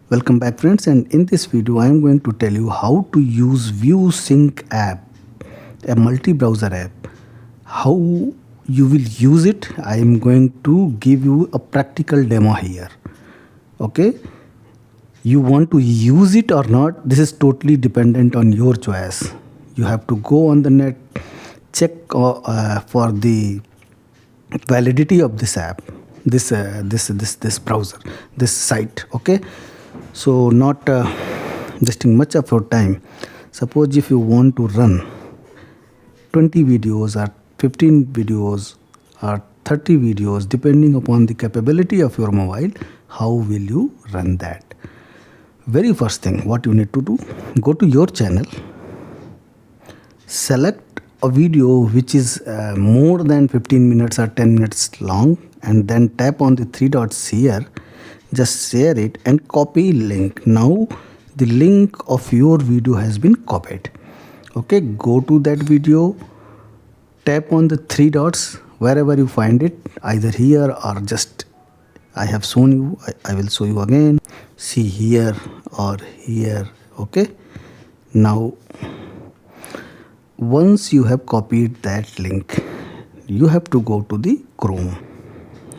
Welcome back friends, and in this video I am going to tell you how to use ViewSync app, a multi-browser app. How you will use it, I am going to give you a practical demo here. Okay, you want to use it or not, this is totally dependent on your choice. You have to go on the net, check for the validity of this app, this browser, this site. Okay, so not wasting much of your time. Suppose if you want to run 20 videos or 15 videos or 30 videos, depending upon the capability of your mobile, how will you run that? Very first thing what you need to do, go to your channel, select a video which is more than 15 minutes or 10 minutes long, and then tap on the three dots here, just share it and copy link. Now the link of your video has been copied. Okay, go to that video, tap on the three dots wherever you find it, either here or just I have shown you, I will show you again. See here or here. Okay, now once you have copied that link, you have to go to the Chrome.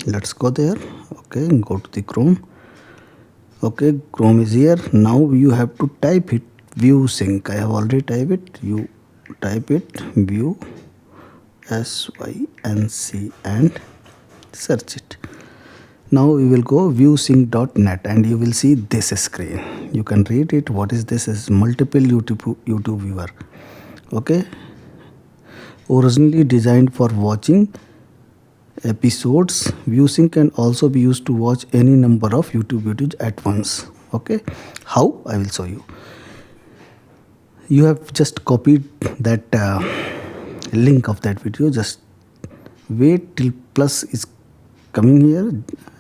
Let's go there. Okay, go to the Chrome. Okay, Chrome is here. Now you have to type it ViewSync. I have already typed it. You type it View SYNC and search it. Now we will go viewsync.net and you will see this screen. You can read it. What is this? Is multiple YouTube viewer. Okay, originally designed for watching episodes, ViewSync can also be used to watch any number of YouTube videos at once. Okay, how? I will show you. You have just copied that link of that video. Just wait till plus is coming here.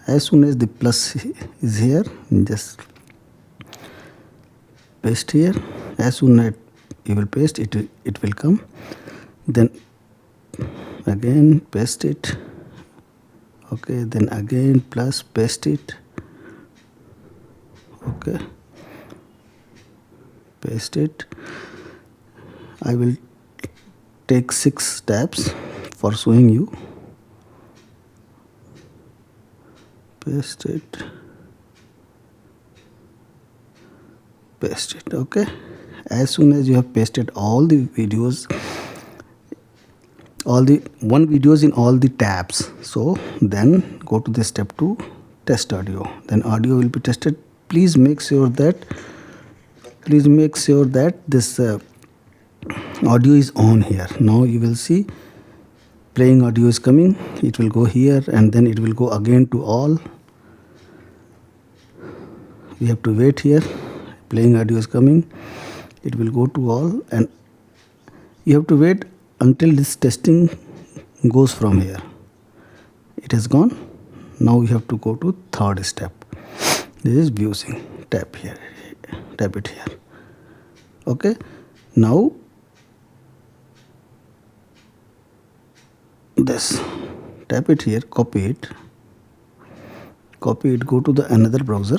As soon as the plus is here, just paste here. As soon as you will paste it, it will come. Then again paste it. Okay, then again plus paste it. Okay, paste it. I will take 6 steps for showing you. Paste it, paste it. Okay, as soon as you have pasted all the videos, all the videos in all the tabs, so then go to the step 2, test audio. Then audio will be tested. Please make sure that this audio is on here. Now you will see playing audio is coming. It will go here and then it will go again to all. We have to wait here. Playing audio is coming. It will go to all and you have to wait until this testing goes from here. It has gone. Now you have to go to third step. This is ViewSync. Tap here. Tap it here. Okay. Now this. Tap it here. Copy it. Copy it. Go to the another browser.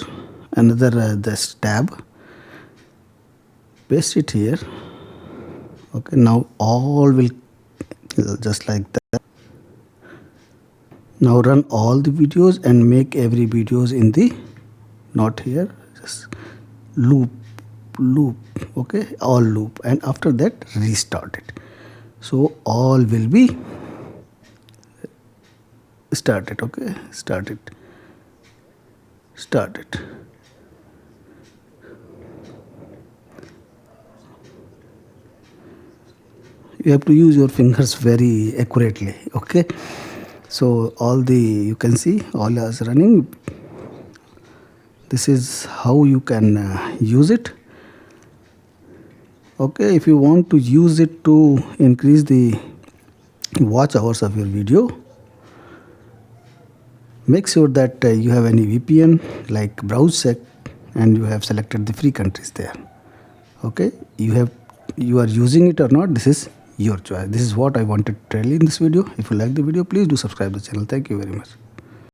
Another this tab. Paste it here. Okay, now all will just like that. Now run all the videos and make every videos in the, not here, just loop. Okay, all loop, and after that restart it. So all will be started. Okay, start it. You have to use your fingers very accurately. Okay, so all the, you can see all is running. This is how you can use it. Okay, if you want to use it to increase the watch hours of your video, make sure that you have any VPN like BrowseSec and you have selected the free countries there. Okay, you are using it or not, this is your choice. This is what I wanted to tell you in this video. If you like the video, please do subscribe the channel. Thank you very much.